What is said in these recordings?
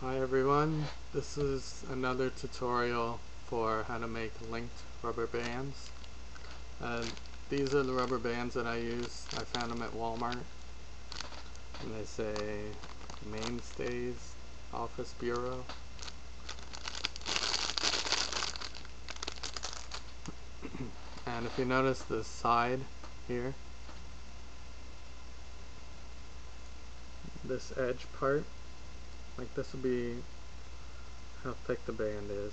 Hi everyone, this is another tutorial for how to make linked rubber bands. These are the rubber bands that I use. I found them at Walmart and they say Mainstays Office Bureau. And if you notice the side here, this edge part, like this will be how thick the band is,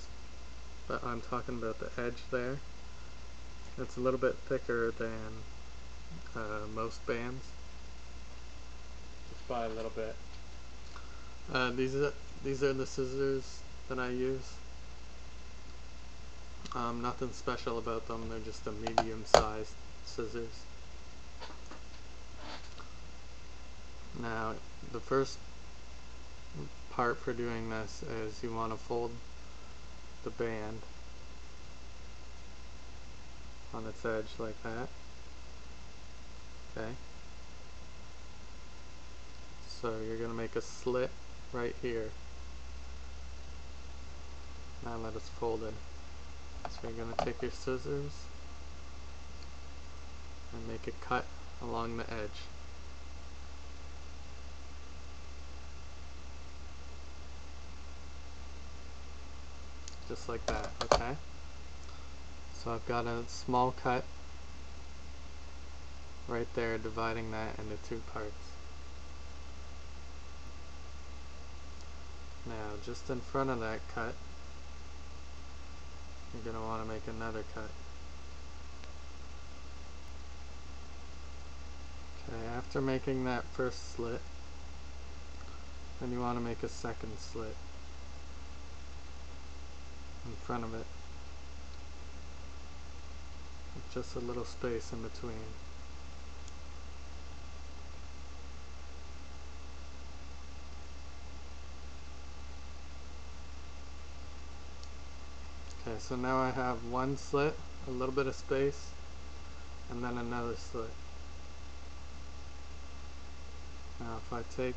but I'm talking about the edge there. It's a little bit thicker than most bands, just by a little bit. These are the scissors that I use. Nothing special about them, they're just a medium-sized scissors. Now, the first part for doing this is you want to fold the band on its edge like that. Okay. So you're going to make a slit right here. Now that it's folded. So you're going to take your scissors and make a cut along the edge. Just like that, okay? So I've got a small cut right there, dividing that into two parts. Now, just in front of that cut, you're going to want to make another cut. Okay, after making that first slit, then you want to make a second slit in front of it, with just a little space in between. Okay, so now I have one slit, a little bit of space, and then another slit. Now if I take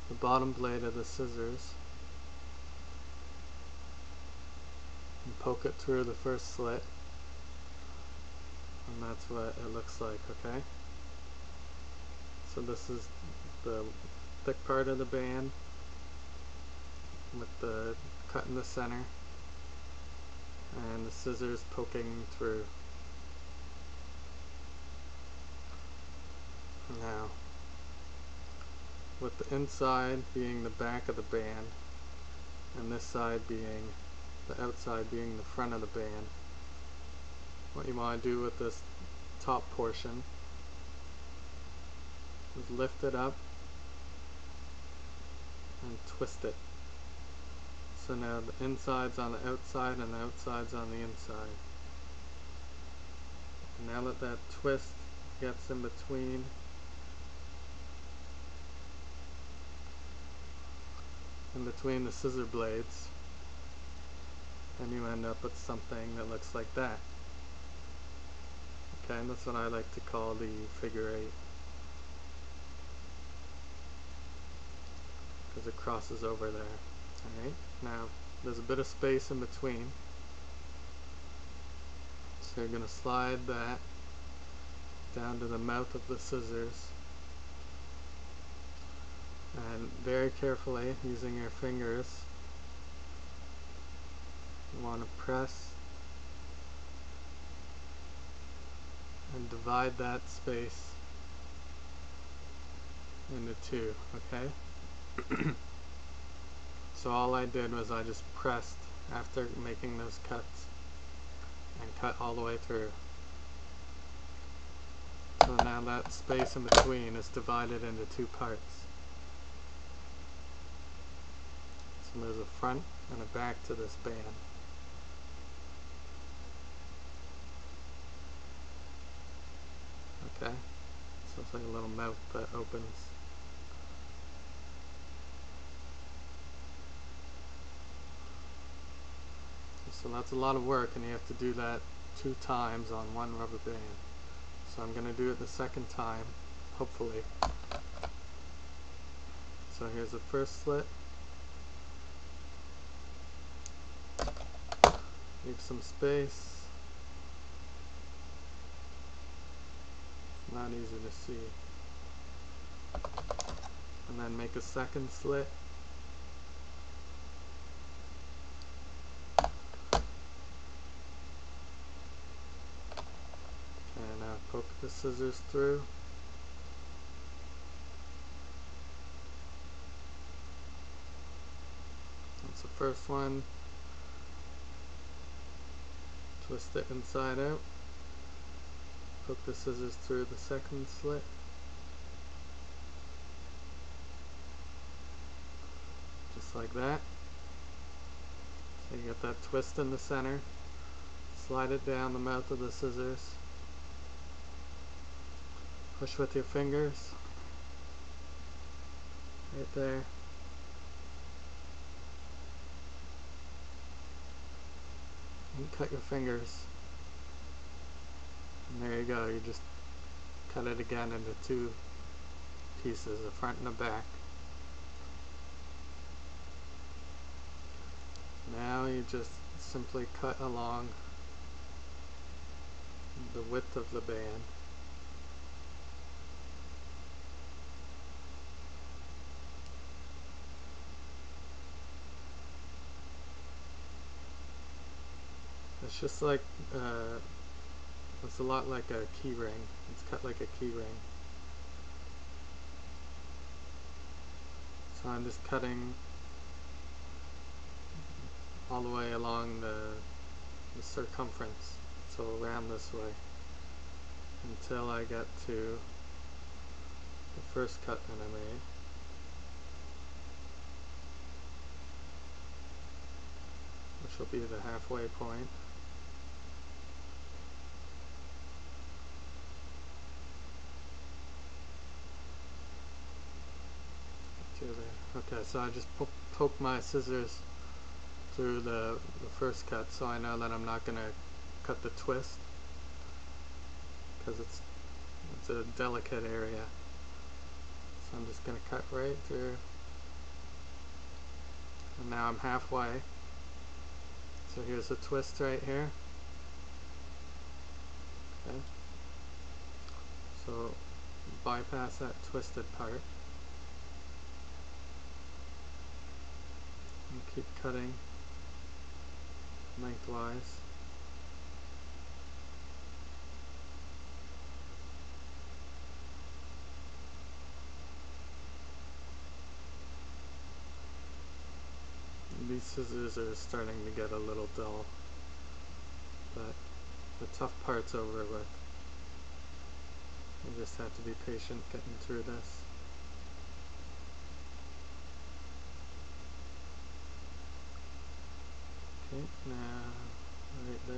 the bottom blade of the scissors and poke it through the first slit, and that's what it looks like, okay? So this is the thick part of the band with the cut in the center and the scissors poking through. Now, with the inside being the back of the band and this side being the outside being the front of the band, what you want to do with this top portion is lift it up and twist it. So now the inside's on the outside and the outside's on the inside. And now that that twist gets in between the scissor blades, and you end up with something that looks like that. Okay, and that's what I like to call the figure eight, because it crosses over there. Alright, now there's a bit of space in between, so you're going to slide that down to the mouth of the scissors, and very carefully, using your fingers, you want to press and divide that space into two, okay? So all I did was I just pressed after making those cuts and cut all the way through. So now that space in between is divided into two parts. So there's a front and a back to this band. Okay, so it's like a little mouth that opens. So that's a lot of work, and you have to do that 2 times on one rubber band. So I'm going to do it the second time, hopefully. So here's the first slit, leave some space. It's not easy to see. And then make a second slit. And now poke the scissors through. That's the first one. Twist it inside out. Poke the scissors through the second slit. Just like that. So you get that twist in the center. Slide it down the mouth of the scissors. Push with your fingers. Right there. And cut your fingers. And there you go. You just cut it again into two pieces, the front and the back. Now you just simply cut along the width of the band. It's just like, it's a lot like a key ring. It's cut like a key ring. So I'm just cutting all the way along the circumference, so around this way, until I get to the first cut that I made. Which will be the halfway point. Okay, so I just poke my scissors through the first cut, so I know that I'm not going to cut the twist, because it's a delicate area. So I'm just going to cut right through, and now I'm halfway. So here's a twist right here. Okay. So bypass that twisted part. And keep cutting lengthwise. And these scissors are starting to get a little dull, but the tough part's over with. You just have to be patient getting through this. Okay, now right there.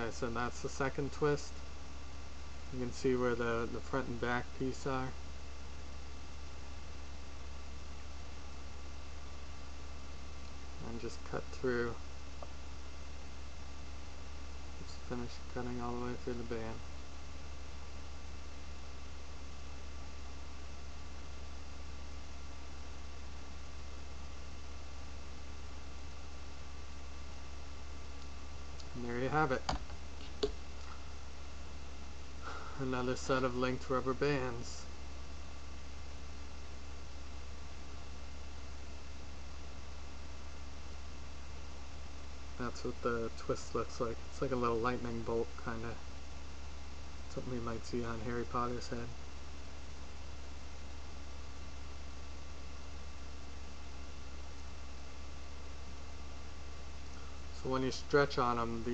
Okay, so that's the second twist. You can see where the front and back piece are. And just cut through. Just finish cutting all the way through the band. And there you have it. Another set of linked rubber bands. That's what the twist looks like. It's like a little lightning bolt, kind of. Something you might see on Harry Potter's head. So when you stretch on them,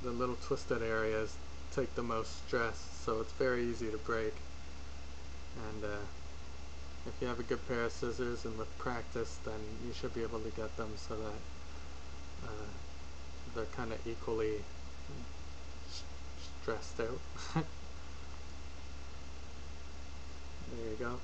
the little twisted areas take the most stress, so it's very easy to break. And if you have a good pair of scissors and with practice, then you should be able to get them so that they're kind of equally stressed out. There you go.